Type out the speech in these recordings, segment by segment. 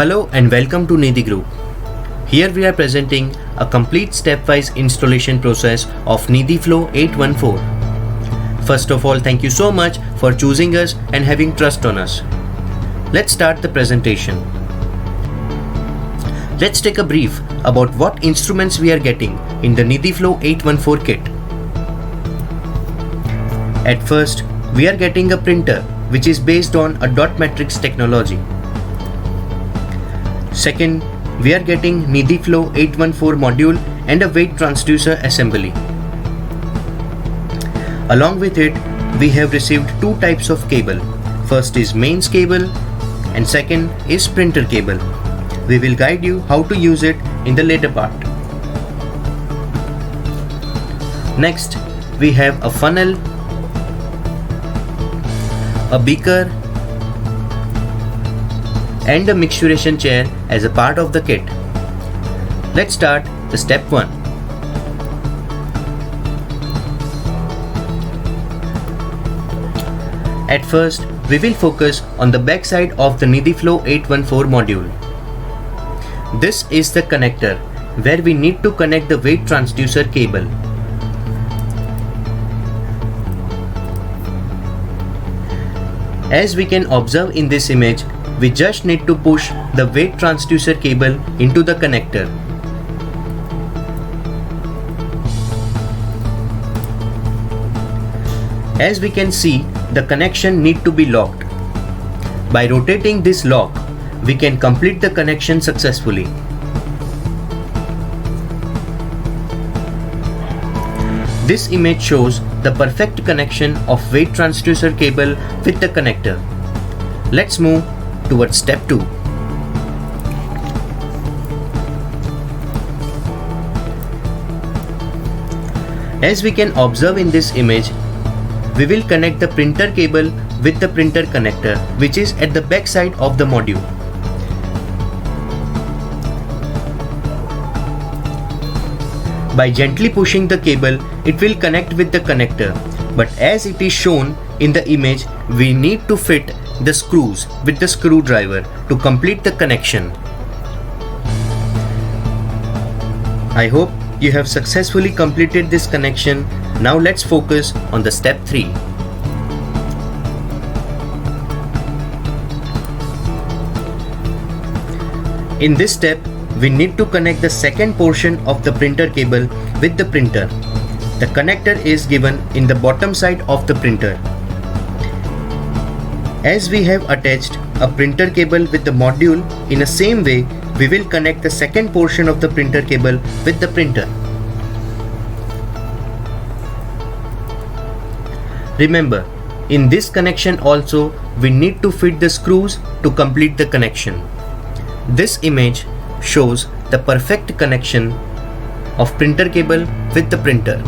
Hello and welcome to Nidhi Group. Here we are presenting a complete stepwise installation process of Nidhi Flow 814. First of all, thank you so much for choosing us and having trust on us. Let's start the presentation. Let's take a brief about what instruments we are getting in the Nidhi Flow 814 kit. At first, we are getting a printer which is based on a dot matrix technology. Second, we are getting Nidhi Flow 814 module and a weight transducer assembly. Along with it, we have received two types of cable. First is mains cable and second is printer cable. We will guide you how to use it in the later part. Next, we have a funnel, a beaker and a mixturation chair as a part of the kit. Let's start the step 1. At first, we will focus on the back side of the Nidhi Flow 814 module. This is the connector where we need to connect the weight transducer cable. As we can observe in this image, we just need to push the weight transducer cable into the connector. As we can see, the connection need to be locked. By rotating this lock, we can complete the connection successfully. This image shows the perfect connection of weight transducer cable with the connector. Let's move towards step 2. As we can observe in this image, we will connect the printer cable with the printer connector, which is at the back side of the module. By gently pushing the cable, it will connect with the connector, but as it is shown in the image, we need to fit the screws with the screwdriver to complete the connection. I hope you have successfully completed this connection. Now let's focus on the step 3. In this step, we need to connect the second portion of the printer cable with the printer. The connector is given in the bottom side of the printer. As we have attached a printer cable with the module, in the same way, we will connect the second portion of the printer cable with the printer. Remember, in this connection also, we need to fit the screws to complete the connection. This image shows the perfect connection of printer cable with the printer.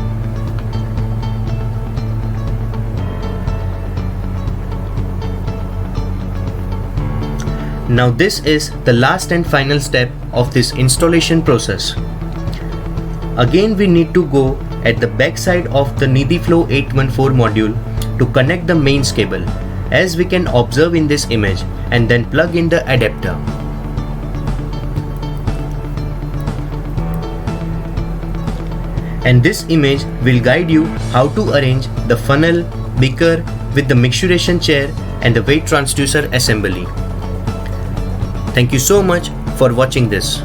Now this is the last and final step of this installation process. Again, we need to go at the back side of the Nidhi Flow 814 module to connect the mains cable, as we can observe in this image, and then plug in the adapter. And this image will guide you how to arrange the funnel, beaker with the mixturation chair and the weight transducer assembly. Thank you so much for watching this.